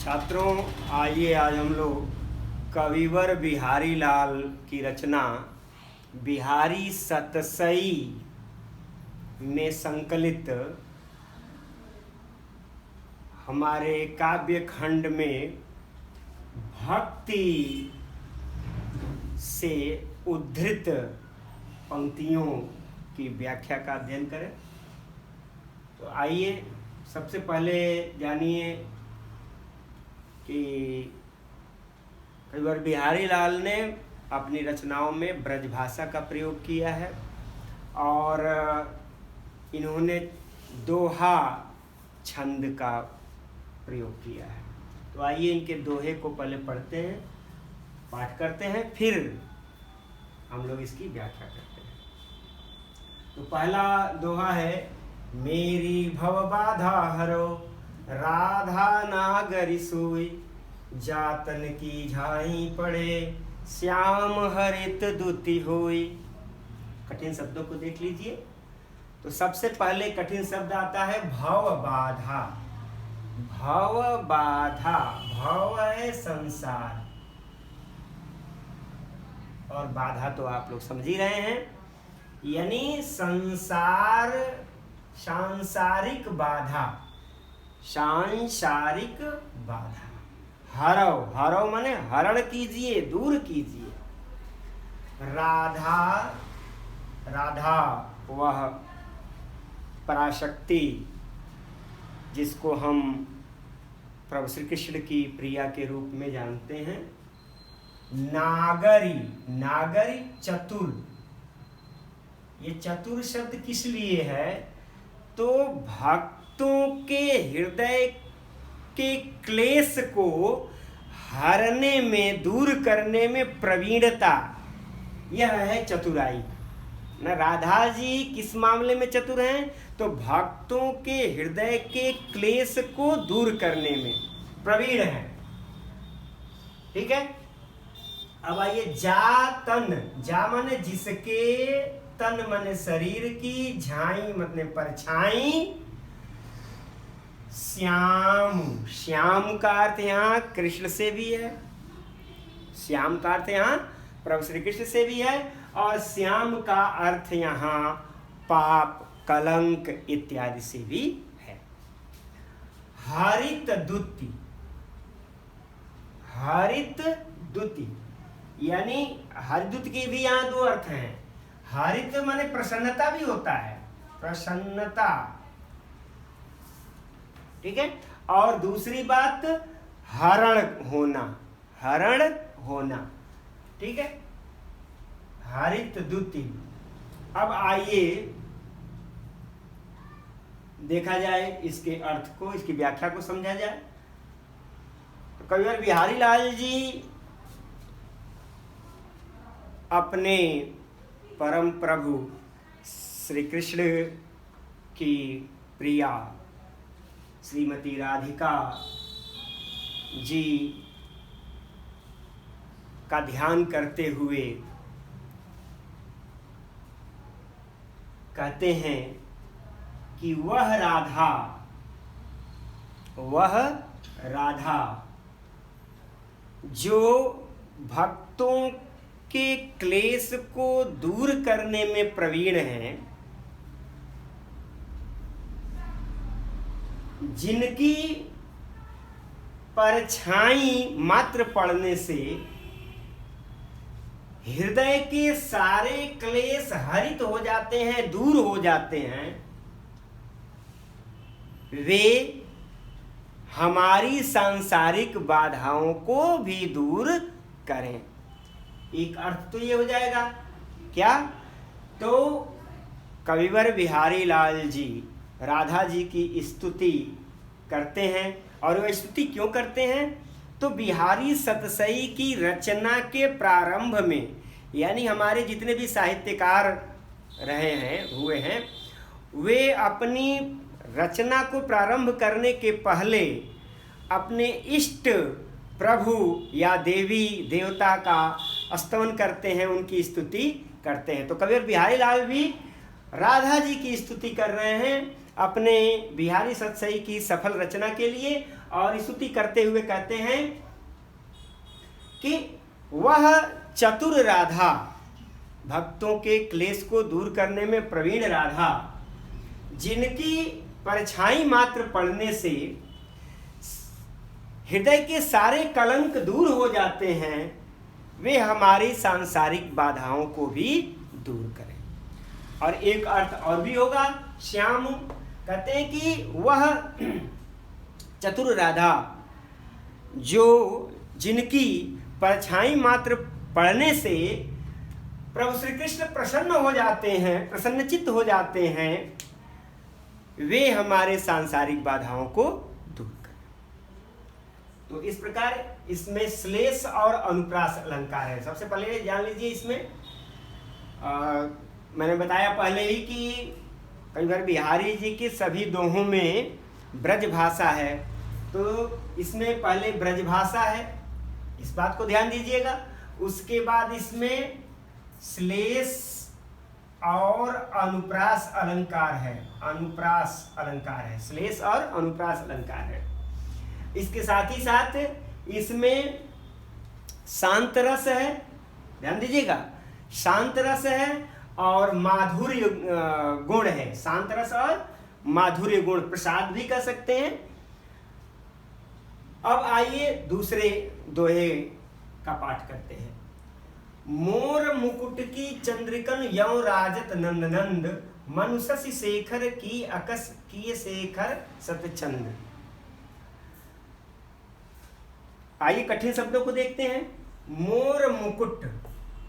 छात्रों, आइए आज हम लोग कविवर बिहारी लाल की रचना बिहारी सतसई में संकलित हमारे काव्य खंड में भक्ति से उद्धृत पंक्तियों की व्याख्या का अध्ययन करें। तो आइए सबसे पहले जानिए कि कविवर बिहारी लाल ने अपनी रचनाओं में ब्रजभाषा का प्रयोग किया है और इन्होंने दोहा छंद का प्रयोग किया है। तो आइए इनके दोहे को पहले पढ़ते हैं, पाठ करते हैं, फिर हम लोग इसकी व्याख्या करते हैं। तो पहला दोहा है, मेरी भव बाधा हरो राधा नागरी सोई, जातन की झाई पड़े श्याम हरित दुति होई। कठिन शब्दों को देख लीजिए। तो सबसे पहले कठिन शब्द आता है भव बाधा। भव बाधा, भव है संसार और बाधा तो आप लोग समझ ही रहे हैं, यानी संसार, सांसारिक बाधा, सांसारिक बाधा। हरव, हरव माने हरण कीजिए, दूर कीजिए। राधा, राधा वह पराशक्ति जिसको हम प्रभु श्री कृष्ण की प्रिया के रूप में जानते हैं। नागरी, नागरी चतुर। ये चतुर शब्द किस लिए है? तो भक्तों के हृदय के क्लेश को हरने में, दूर करने में प्रवीणता, यह है चतुराई। ना राधा जी किस मामले में चतुर हैं? तो भक्तों के हृदय के क्लेश को दूर करने में प्रवीण है। ठीक है। अब आइए जा तन, जा माने जिसके, तन माने शरीर की, झाई मतलब परछाई, श्याम, श्याम का अर्थ यहाँ कृष्ण से भी है, श्याम का अर्थ यहाँ प्रभु श्री कृष्ण से भी है और श्याम का अर्थ यहाँ पाप, कलंक इत्यादि से भी है। हरित दुति, हरित दुति यानी हरिदूत के भी यहाँ दो अर्थ हैं। हरित माने प्रसन्नता भी होता है, प्रसन्नता। ठीक है। और दूसरी बात हरण होना, हरण होना। ठीक है। हरित दुति। अब आइए देखा जाए इसके अर्थ को, इसकी व्याख्या को समझा जाए। तो कविवर बिहारी लाल जी अपने परम प्रभु श्री कृष्ण की प्रिया श्रीमती राधिका जी का ध्यान करते हुए कहते हैं कि वह राधा, वह राधा जो भक्तों के क्लेश को दूर करने में प्रवीण हैं, जिनकी परछाई मात्र पड़ने से हृदय के सारे क्लेश हरित हो जाते हैं, दूर हो जाते हैं, वे हमारी सांसारिक बाधाओं को भी दूर करें। एक अर्थ तो ये हो जाएगा क्या? तो कविवर बिहारी लाल जी राधा जी की स्तुति करते हैं और वह स्तुति क्यों करते हैं? तो बिहारी सतसई की रचना के प्रारंभ में, यानी हमारे जितने भी साहित्यकार रहे हैं, हुए हैं, वे अपनी रचना को प्रारंभ करने के पहले अपने इष्ट प्रभु या देवी देवता का स्तवन करते हैं, उनकी स्तुति करते हैं। तो कविवर बिहारी लाल भी राधा जी की स्तुति कर रहे हैं अपने बिहारी सतसई की सफल रचना के लिए और स्तुति करते हुए कहते हैं कि वह चतुर राधा, भक्तों के क्लेश को दूर करने में प्रवीण राधा, जिनकी परछाई मात्र पड़ने से हृदय के सारे कलंक दूर हो जाते हैं, वे हमारी सांसारिक बाधाओं को भी दूर करें। और एक अर्थ और भी होगा, श्याम कहते हैं कि वह चतुर राधा जो जिनकी परछाई मात्र पड़ने से प्रभु श्री कृष्ण प्रसन्न हो जाते हैं, प्रसन्नचित्त हो जाते हैं, वे हमारे सांसारिक बाधाओं को दूर करें। तो इस प्रकार इसमें श्लेष और अनुप्रास अलंकार है। सबसे पहले जान लीजिए, इसमें मैंने बताया पहले ही कि कई बार बिहारी जी के सभी दोहों में ब्रज भाषा है, तो इसमें पहले ब्रज भाषा है, इस बात को ध्यान दीजिएगा। उसके बाद इसमें श्लेष और अनुप्रास अलंकार है, अनुप्रास अलंकार है, श्लेष और अनुप्रास अलंकार है। इसके साथ ही साथ इसमें शांत रस है, ध्यान दीजिएगा, शांत रस है और माधुर्य गुण है, शांत रस और माधुर्य गुण, प्रसाद भी कह सकते हैं। अब आइए दूसरे दोहे का पाठ करते हैं। मोर मुकुट की चंद्रिकन यौ राजत नंद नंद, मनुषसि शेखर की अकस किए शेखर सतचंद। आइए कठिन शब्दों को देखते हैं। मोर मुकुट,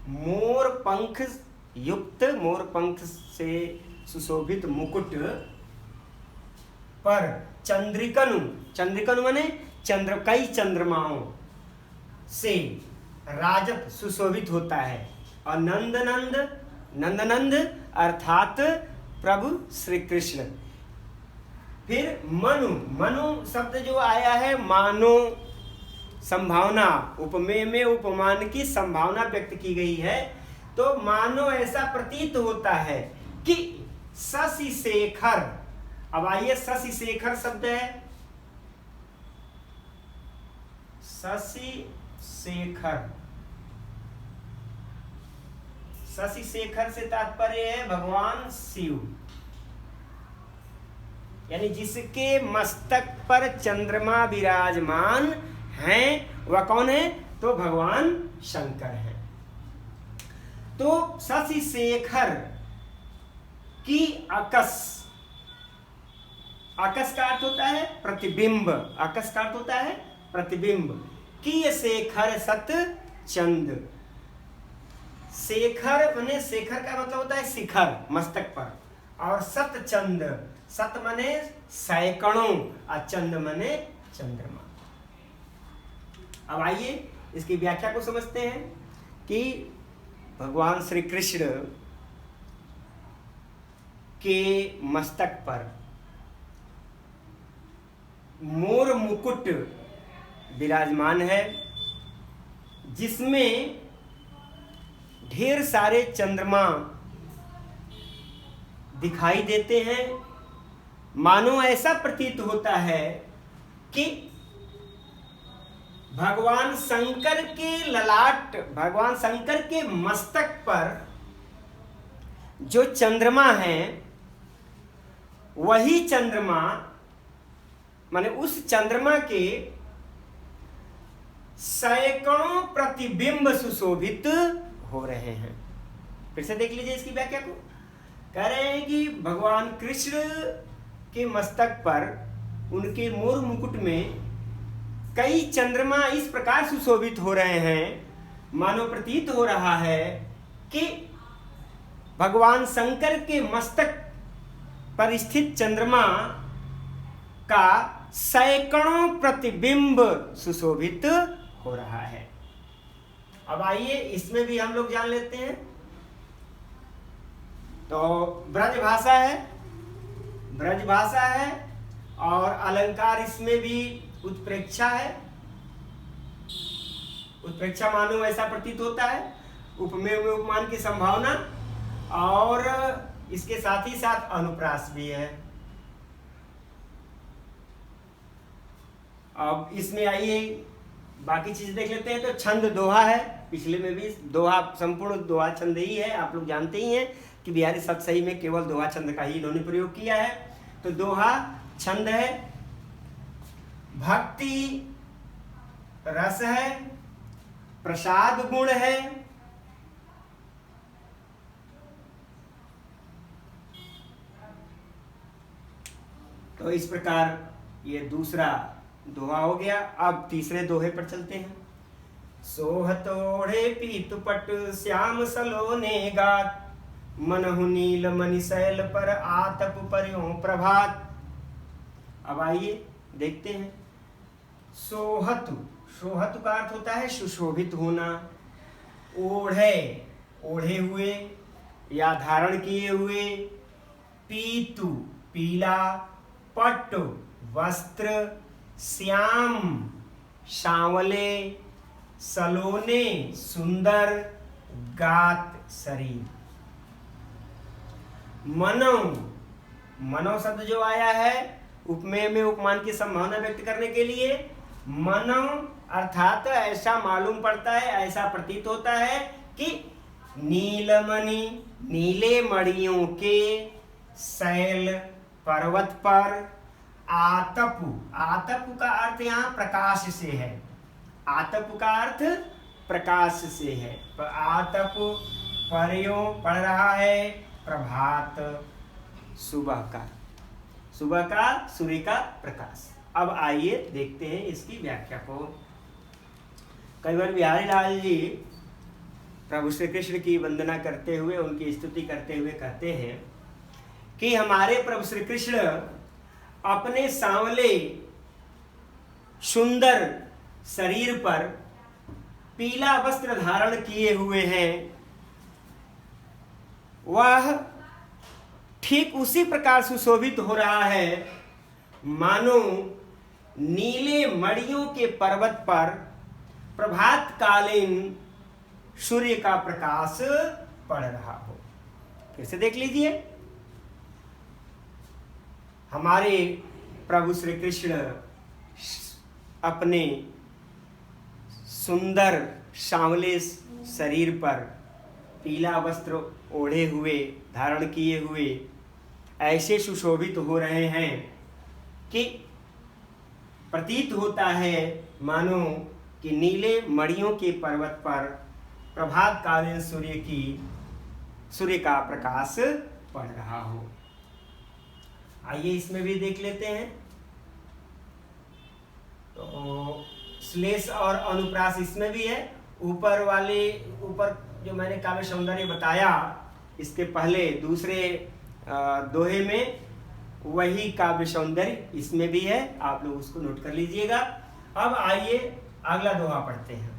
मोर पंख युक्त, मोर पंख से सुशोभित मुकुट पर चंद्रिकनु, चंद्रिकनु माने चंद्र, कई चंद्रमाओं से राजत सुशोभित होता है। और नंद नंद, नंद नंद अर्थात प्रभु श्री कृष्ण। फिर मनु, मनु शब्द जो आया है, मानो संभावना, उपमेय में उपमान की संभावना व्यक्त की गई है। तो मानो ऐसा प्रतीत होता है कि शशि शेखर। अब आइए, शशि शेखर शब्द है, शशि शेखर, शशि शेखर से तात्पर्य है भगवान शिव, यानी जिसके मस्तक पर चंद्रमा विराजमान हैं, वह कौन है? तो भगवान शंकर हैं। तो शशि शेखर की अकस, अकस का अर्थ होता है प्रतिबिंब, अकस का अर्थ होता है प्रतिबिंब। की शेखर सत चंद, शेखर माने, शेखर का मतलब होता है शिखर, मस्तक पर, और सत चंद, सत माने सैकड़ों और चंद माने चंद्रमा। अब आइए इसकी व्याख्या को समझते हैं कि भगवान श्री कृष्ण के मस्तक पर मोर मुकुट विराजमान है, जिसमें ढेर सारे चंद्रमा दिखाई देते हैं। मानो ऐसा प्रतीत होता है कि भगवान शंकर के ललाट, भगवान शंकर के मस्तक पर जो चंद्रमा है, वही चंद्रमा माने उस चंद्रमा के सैकड़ों प्रतिबिंब सुशोभित हो रहे हैं। फिर से देख लीजिए इसकी व्याख्या को। कह रहे हैं कि भगवान कृष्ण के मस्तक पर, उनके मोर मुकुट में कई चंद्रमा इस प्रकार सुशोभित हो रहे हैं, मानो प्रतीत हो रहा है कि भगवान शंकर के मस्तक पर स्थित चंद्रमा का सैकड़ों प्रतिबिंब सुशोभित हो रहा है। अब आइए इसमें भी हम लोग जान लेते हैं। तो ब्रज भाषा है, ब्रज भाषा है, और अलंकार इसमें भी उत्प्रेक्षा है। उत्प्रेक्षा मानो ऐसा प्रतीत होता है, उपमेय में उपमान की संभावना, और इसके साथ ही साथ अनुप्रास भी है। अब इसमें आइए बाकी चीज़ देख लेते हैं। तो छंद दोहा है, पिछले में भी दोहा, संपूर्ण दोहा छंद ही है। आप लोग जानते ही हैं कि बिहारी सतसही में केवल दोहा छंद का ही इन्होंने प्रयोग किया है। तो दोहा छंद है, भक्ति रस है, प्रसाद गुण है, तो इस प्रकार ये दूसरा दोहा हो गया। अब तीसरे दोहे पर चलते हैं। सोहतोड़े पीतुपट श्याम सलोने गात, मनहु नील मणि शैल पर आतप पर्यों प्रभात। अब आइए देखते हैं। सोहतु, सोहतु का अर्थ होता है सुशोभित होना, ओढ़े, ओढ़े हुए या धारण किए हुए, पीतु पीला, पट वस्त्र, श्याम सांवले, सलोने सुंदर, गात शरीर। मनौ, मनौ शब्द जो आया है उपमेय में उपमान की संभावना व्यक्त करने के लिए, मनौ अर्थात ऐसा मालूम पड़ता है, ऐसा प्रतीत होता है कि नीलमणि, नीले मणियों के शैल पर्वत पर, आतप, आतप का अर्थ यहाँ प्रकाश से है, आतप का अर्थ प्रकाश से है। आतप पर्यों पढ़ रहा है, प्रभात सुबह का, सुबह का सूर्य का प्रकाश। अब आइए देखते हैं इसकी व्याख्या को। कई बार बिहारी लाल जी प्रभु श्री कृष्ण की वंदना करते हुए, उनकी स्तुति करते हुए कहते हैं कि हमारे प्रभु श्री कृष्ण अपने सांवले सुंदर शरीर पर पीला वस्त्र धारण किए हुए हैं। वह ठीक उसी प्रकार सुशोभित हो रहा है मानो नीले मणियों के पर्वत पर प्रभात कालीन सूर्य का प्रकाश पड़ रहा हो। फिर से देख लीजिए, हमारे प्रभु श्री कृष्ण अपने सुंदर सांवले शरीर पर पीला वस्त्र ओढ़े हुए, धारण किए हुए ऐसे सुशोभित हो रहे हैं कि प्रतीत होता है मानो कि नीले मणियों के पर्वत पर प्रभात कालीन सूर्य का प्रकाश पड़ रहा हो। आइए इसमें भी देख लेते हैं। तो श्लेष और अनुप्रास इसमें भी है। ऊपर जो मैंने काव्य सौंदर्य बताया, इसके पहले दूसरे दोहे में वही काव्य सौंदर्य इसमें भी है, आप लोग उसको नोट कर लीजिएगा। अब आइए अगला दोहा पढ़ते हैं।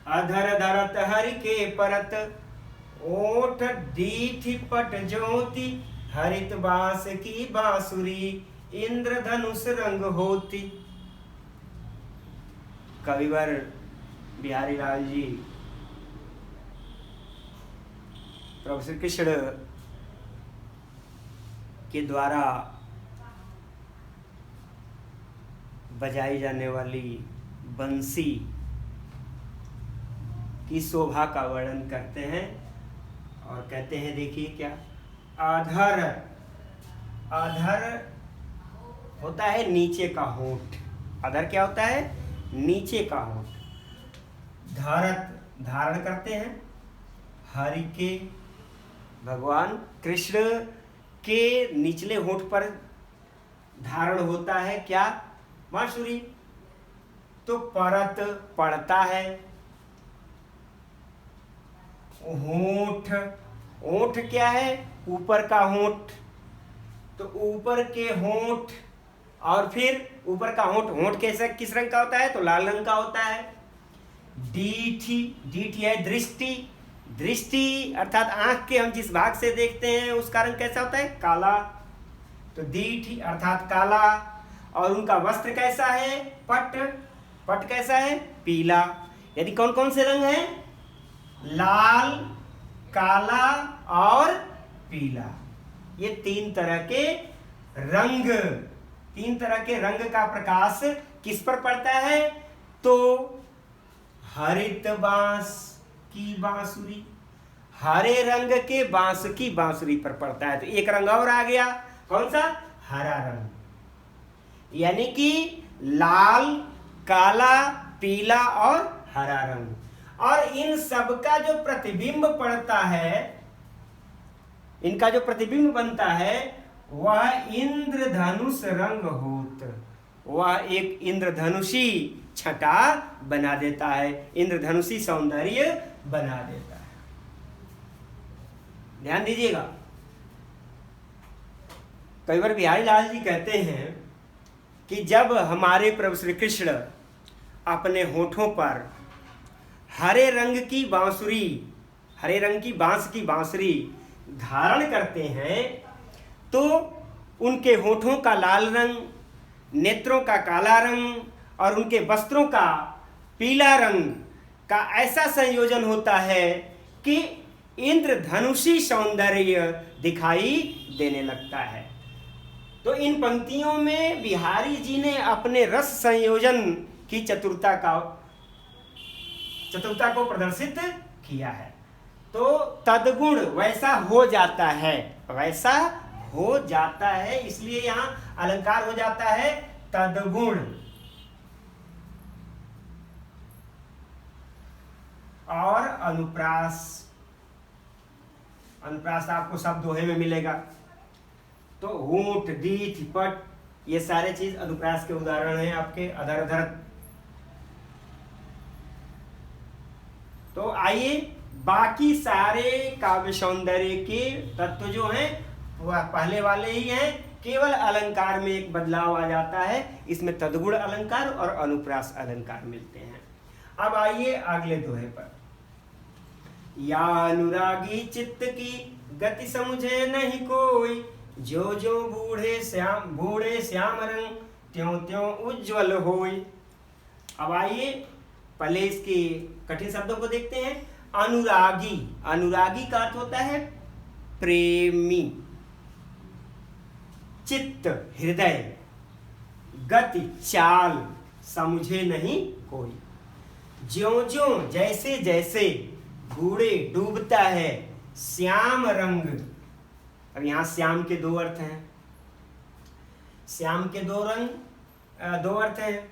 अधर धरत हरि के परत, ओठ दीठि पट ज्योति, हरित बांस की बांसुरी, इंद्रधनुष रंग होती। कविवर बिहारी लाल जी प्रभु श्री कृष्ण के द्वारा बजाई जाने वाली बंसी की शोभा का वर्णन करते हैं और कहते हैं, देखिए क्या, आधर, आधर होता है नीचे का होंठ। आधर क्या होता है? नीचे का होंठ। धरत धारण करते हैं, हरि के भगवान कृष्ण के निचले होंठ पर धारण होता है क्या? बांसुरी। तो परत पड़ता है, होंठ, होंठ क्या है? ऊपर का होंठ। तो ऊपर के होंठ, और फिर ऊपर का होंठ, होंठ कैसा किस रंग का होता है? तो लाल रंग का होता है। दीठी, दीठी है दृष्टि, दृष्टि अर्थात आंख के हम जिस भाग से देखते हैं उसका रंग कैसा होता है? काला। तो दीठी अर्थात काला। और उनका वस्त्र कैसा है? पट, पट कैसा है? पीला। यानी कौन कौन से रंग हैं? लाल, काला और पीला। ये तीन तरह के रंग, तीन तरह के रंग का प्रकाश किस पर पड़ता है? तो हरित बांस की बांसुरी, हरे रंग के बांस की बांसुरी पर पड़ता है। तो एक रंग और आ गया, कौन सा? हरा रंग। यानी कि लाल, काला, पीला और हरा रंग, और इन सब का जो प्रतिबिंब पड़ता है, इनका जो प्रतिबिंब बनता है वह इंद्रधनुष रंग होत, वह एक इंद्रधनुषी छटा बना देता है, इंद्रधनुषी सौंदर्य बना देता है। ध्यान दीजिएगा, कई बार बिहारी लाल जी कहते हैं कि जब हमारे प्रभु श्री कृष्ण अपने होठों पर हरे रंग की बांसुरी, हरे रंग की बांस की बांसुरी धारण करते हैं, तो उनके होठों का लाल रंग, नेत्रों का काला रंग और उनके वस्त्रों का पीला रंग का ऐसा संयोजन होता है कि इंद्रधनुषी सौंदर्य दिखाई देने लगता है। तो इन पंक्तियों में बिहारी जी ने अपने रस संयोजन की चतुरता को प्रदर्शित किया है। तो तदगुण वैसा हो जाता है, वैसा हो जाता है, इसलिए यहां अलंकार हो जाता है तदगुण। और अनुप्रास, अनुप्रास आपको सब दोहे में मिलेगा। तो ऊंट, दीठ, पट, ये सारे चीज अनुप्रास के उदाहरण हैं आपके। अधर अधर। तो आइए बाकी सारे काव्य सौंदर्य के तत्व जो हैं वह पहले वाले ही हैं, केवल अलंकार में एक बदलाव आ जाता है। इसमें तदगुण अलंकार और अनुप्रास अलंकार मिलते हैं। अब आइए अगले दोहे पर। या अनुरागी चित्त की गति समझे नहीं कोई, जो जो बूढ़े श्याम रंग त्यों त्यों उज्ज्वल होई। अब आइए पहले इसके कठिन शब्दों को देखते हैं। अनुरागी, अनुरागी का अर्थ होता है प्रेमी, चित्त हृदय, गति चाल, समझे नहीं कोई। ज्यों ज्यों जैसे जैसे बूढ़े डूबता है श्याम रंग। अब यहां श्याम के दो अर्थ हैं, श्याम के दो अर्थ हैं,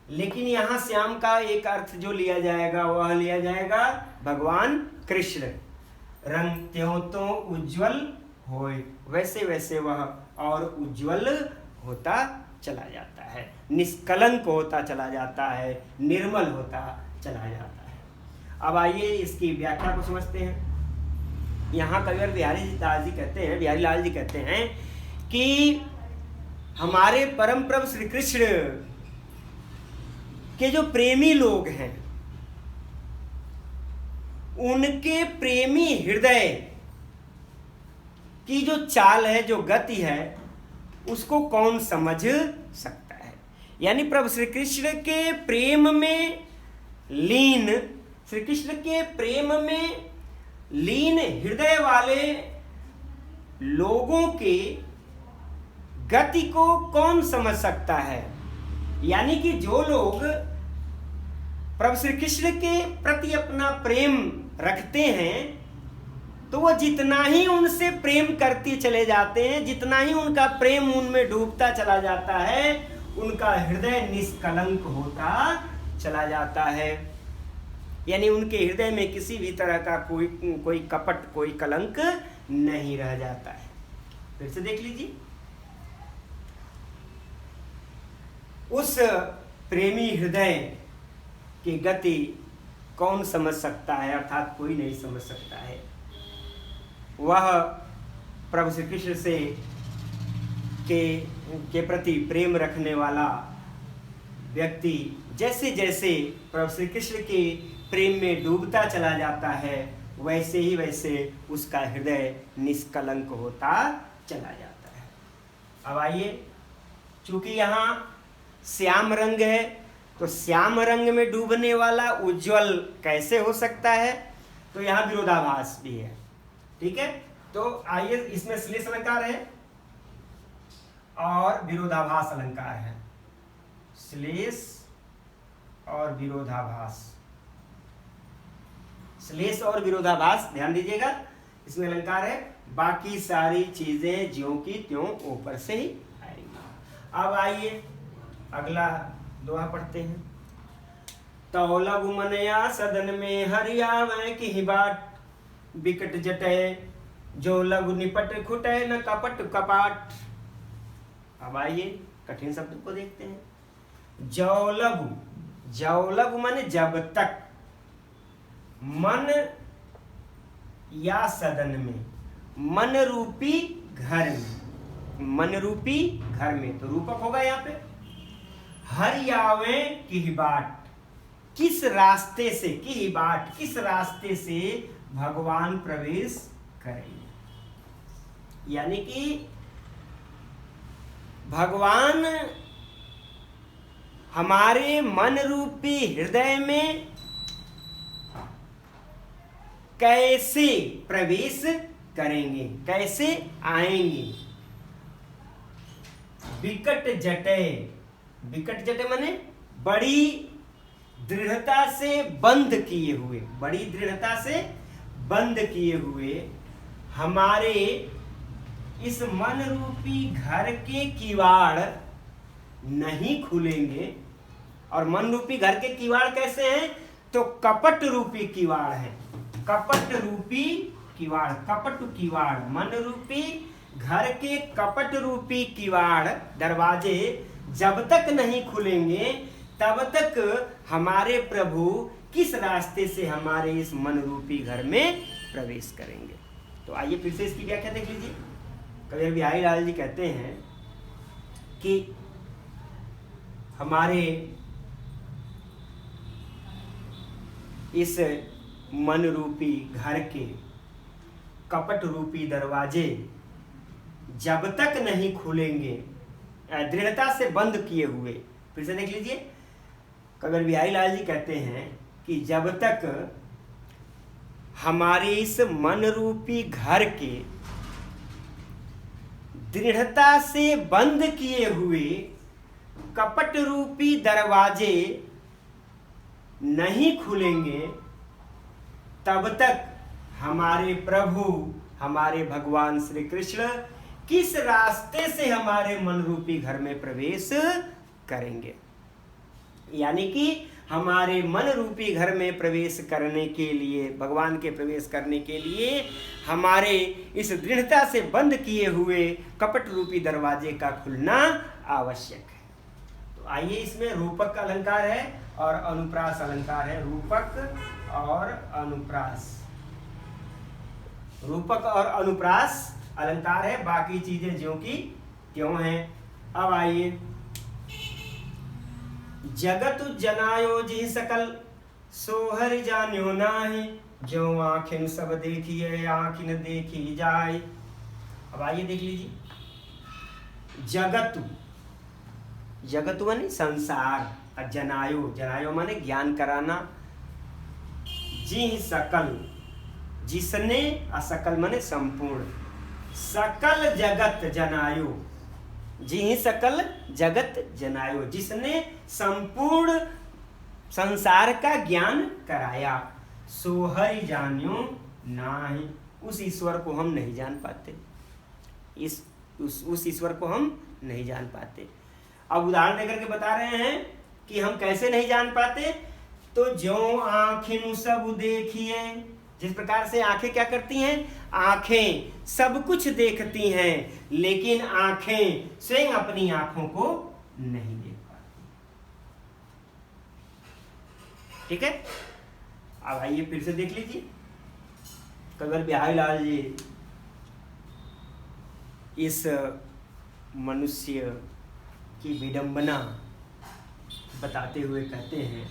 लेकिन यहां श्याम का एक अर्थ जो लिया जाएगा वह लिया जाएगा भगवान कृष्ण। रंग त्यों तो उज्ज्वल होए, वैसे वैसे वह और उज्ज्वल होता चला जाता है, निष्कलंक होता चला जाता है, निर्मल होता चला जाता है। अब आइए इसकी व्याख्या को समझते हैं। यहाँ कविवर बिहारी लाल जी कहते हैं कि हमारे परम प्रभु श्री कृष्ण के जो प्रेमी लोग हैं, उनके प्रेमी हृदय की जो चाल है, जो गति है, उसको कौन समझ सकता है। यानी प्रभु श्री कृष्ण के प्रेम में लीन, श्री कृष्ण के प्रेम में लीन हृदय वाले लोगों के गति को कौन समझ सकता है। यानी कि जो लोग प्रभु श्री कृष्ण के प्रति अपना प्रेम रखते हैं, तो वो जितना ही उनसे प्रेम करते चले जाते हैं, जितना ही उनका प्रेम उनमें डूबता चला जाता है, उनका हृदय निष्कलंक होता चला जाता है। यानी उनके हृदय में किसी भी तरह का कोई कपट, कोई कलंक नहीं रह जाता है। फिर से देख लीजिए, उस प्रेमी हृदय की गति कौन समझ सकता है, अर्थात कोई नहीं समझ सकता है। वह प्रभु श्री कृष्ण से के प्रति प्रेम रखने वाला व्यक्ति जैसे जैसे प्रभु श्री कृष्ण के प्रेम में डूबता चला जाता है, वैसे ही वैसे उसका हृदय निष्कलंक होता चला जाता है। अब आइए, चूंकि यहाँ श्याम रंग है, तो श्याम रंग में डूबने वाला उज्जवल कैसे हो सकता है, तो यहाँ विरोधाभास भी है। ठीक है, तो आइए इसमें श्लेष अलंकार है और विरोधाभास अलंकार है। श्लेष और विरोधाभास, श्लेष और विरोधाभास, ध्यान दीजिएगा, इसमें अलंकार है। बाकी सारी चीजें ज्यों की त्यों ऊपर से ही आएंगी। अब आइए अगला दोहा पढ़ते हैं। तो लघु मनया सदन में हरियावे की बाट, बिकट जटे जो लघु निपट खुटे न कपट कपाट। अब आइए कठिन शब्द को देखते हैं। जौलघु, जौलघु माने जब तक, मन या सदन में, मन रूपी घर में, मन रूपी घर में, तो रूपक होगा यहाँ पे। हरियावे की बाट, किस रास्ते से, की बाट किस रास्ते से भगवान प्रवेश करेंगे, यानी कि भगवान हमारे मन रूपी हृदय में कैसे प्रवेश करेंगे, कैसे आएंगे। विकट जटे, विकट जटे माने बड़ी दृढ़ता से बंद किए हुए, बड़ी दृढ़ता से बंद किए हुए हमारे इस मन रूपी घर के किवाड़ नहीं खुलेंगे। और मन रूपी घर के किवाड़ कैसे हैं, तो कपट रूपी किवाड़ है, कपट रूपी किवाड़, कपट किवाड़, मन रूपी घर के कपट रूपी किवाड़, दरवाजे जब तक नहीं खुलेंगे तब तक हमारे प्रभु किस रास्ते से हमारे इस मन रूपी घर में प्रवेश करेंगे। तो आइए फिर से इसकी व्याख्या देख लीजिए। कबीर बिहारी लाल जी कहते हैं कि हमारे इस मन रूपी घर के कपट रूपी दरवाजे जब तक नहीं खुलेंगे, दृढ़ता से बंद किए हुए, फिर से देख लीजिए। कबीर बिहारी लाल जी कहते हैं कि जब तक हमारे इस मन रूपी घर के दृढ़ता से बंद किए हुए कपट रूपी दरवाजे नहीं खुलेंगे, तब तक हमारे प्रभु, हमारे भगवान श्री कृष्ण किस रास्ते से हमारे मन रूपी घर में प्रवेश करेंगे। यानी कि हमारे मन रूपी घर में प्रवेश करने के लिए, भगवान के प्रवेश करने के लिए हमारे इस दृढ़ता से बंद किए हुए कपट रूपी दरवाजे का खुलना आवश्यक है। तो आइए, इसमें रूपक का अलंकार है और अनुप्रास अलंकार है। रूपक और अनुप्रास, रूपक और अनुप्रास अलंकार है, बाकी चीजें ज्यों की त्यों हैं। अब आइए, जगत जनायो जी सकल सोहर जान्यो नाही, जो आँखें सब देखिए आँख न देखी जाए। अब आइए देख लीजिए, जगतु, जगतु माने संसार, और जनायो, जनायो माने ज्ञान कराना। जी सकल, जिसने, असकल माने संपूर्ण, सकल जगत जनायो, जी सकल जगत जनायो, जिसने संपूर्ण संसार का ज्ञान कराया। सोहरि जान्यो नाही, उस ईश्वर को हम नहीं जान पाते, उस ईश्वर को हम नहीं जान पाते। अब उदाहरण देकर के बता रहे हैं कि हम कैसे नहीं जान पाते। तो जो आँखें सब देखिए, जिस प्रकार से आंखें क्या करती हैं, आंखें सब कुछ देखती हैं, लेकिन आंखें स्वयं अपनी आंखों को नहीं देख पाती। ठीक है, अब आइए फिर से देख लीजिए। कबीर बिहारी लाल जी इस मनुष्य की विडंबना बताते हुए कहते हैं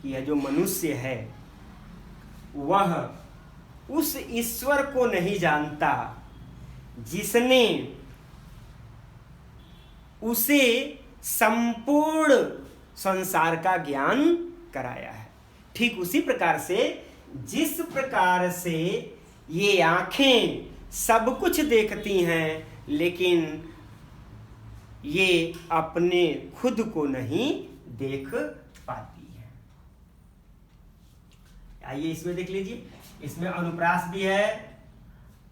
कि यह जो मनुष्य है वह उस ईश्वर को नहीं जानता जिसने उसे संपूर्ण संसार का ज्ञान कराया है। ठीक उसी प्रकार से, जिस प्रकार से ये आंखें सब कुछ देखती हैं लेकिन ये अपने खुद को नहीं देख पाती है। आइए इसमें देख लीजिए, इसमें अनुप्रास भी है,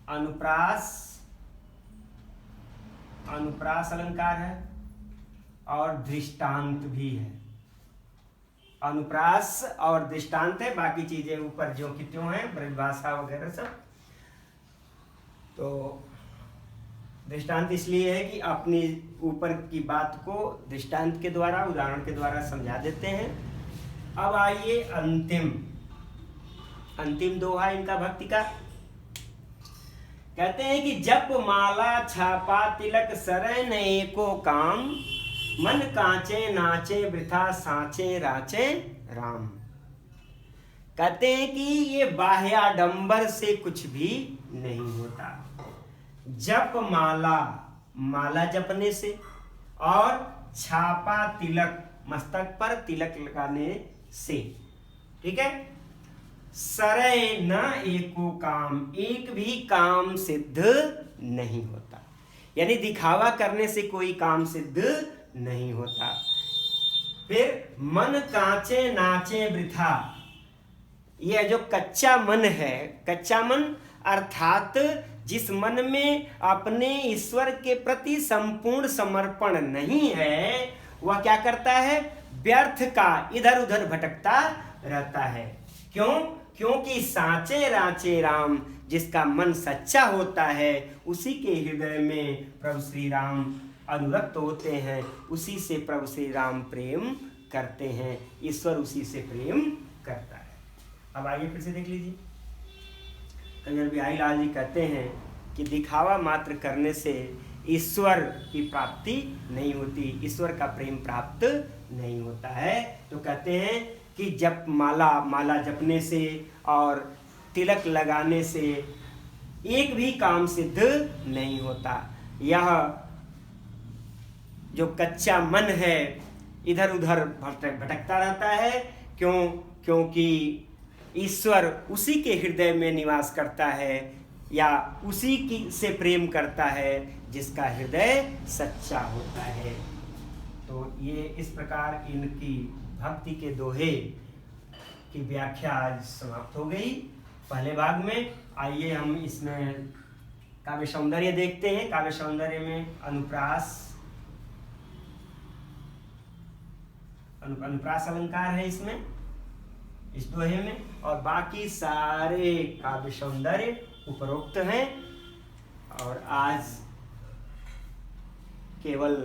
अनुप्रास अलंकार है और दृष्टांत भी है। अनुप्रास और दृष्टांत है, बाकी चीजें ऊपर जो कि त्यों है, ब्रजभाषा वगैरह सब। तो दृष्टांत इसलिए है कि अपनी ऊपर की बात को दृष्टांत के द्वारा, उदाहरण के द्वारा समझा देते हैं। अब आइए अंतिम दोहा इनका भक्ति का। कहते हैं कि जप माला छापा तिलक सरन एको काम, मन कांचे नाचे वृथा सांचे राचे राम। कहते हैं कि ये बाह्याडंबर से कुछ भी नहीं होता। जप माला जपने से, और छापा तिलक, मस्तक पर तिलक लगाने से, ठीक है। सरय न एको काम, एक भी काम सिद्ध नहीं होता, यानी दिखावा करने से कोई काम सिद्ध नहीं होता। फिर मन कांचे नाचे वृथा, यह जो कच्चा मन है, कच्चा मन अर्थात जिस मन में अपने ईश्वर के प्रति संपूर्ण समर्पण नहीं है, वह क्या करता है, व्यर्थ का इधर उधर भटकता रहता है। क्योंकि साचे राचे राम, जिसका मन सच्चा होता है उसी के हृदय में प्रभु श्री राम अनुरक्त होते हैं, उसी से प्रभु श्री राम प्रेम करते हैं, ईश्वर उसी से प्रेम करता है। अब आइए फिर से देख लीजिए, कंजर बिहारी लाल जी कहते हैं कि दिखावा मात्र करने से ईश्वर की प्राप्ति नहीं होती, ईश्वर का प्रेम प्राप्त नहीं होता है। तो कहते हैं कि जप माला जपने से और तिलक लगाने से एक भी काम सिद्ध नहीं होता। यह जो कच्चा मन है इधर उधर भटकता रहता है। क्योंकि ईश्वर उसी के हृदय में निवास करता है या उसी की से प्रेम करता है जिसका हृदय सच्चा होता है। तो ये इस प्रकार इनकी भक्ति के दोहे की व्याख्या आज समाप्त हो गई पहले भाग में। आइए हम इसमें काव्य सौंदर्य देखते हैं। काव्य सौंदर्य में अनुप्रास अलंकार है इसमें, इस दोहे में, और बाकी सारे काव्य सौंदर्य उपरोक्त हैं। और आज केवल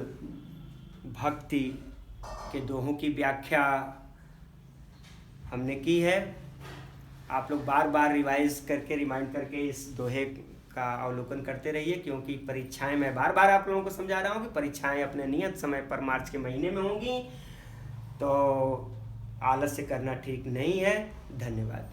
भक्ति के दोहों की व्याख्या हमने की है। आप लोग बार बार रिवाइज करके, रिमाइंड करके इस दोहे का अवलोकन करते रहिए, क्योंकि परीक्षाएं, मैं बार बार आप लोगों को समझा रहा हूँ कि परीक्षाएं अपने नियत समय पर मार्च के महीने में होंगी, तो आलस्य करना ठीक नहीं है। धन्यवाद।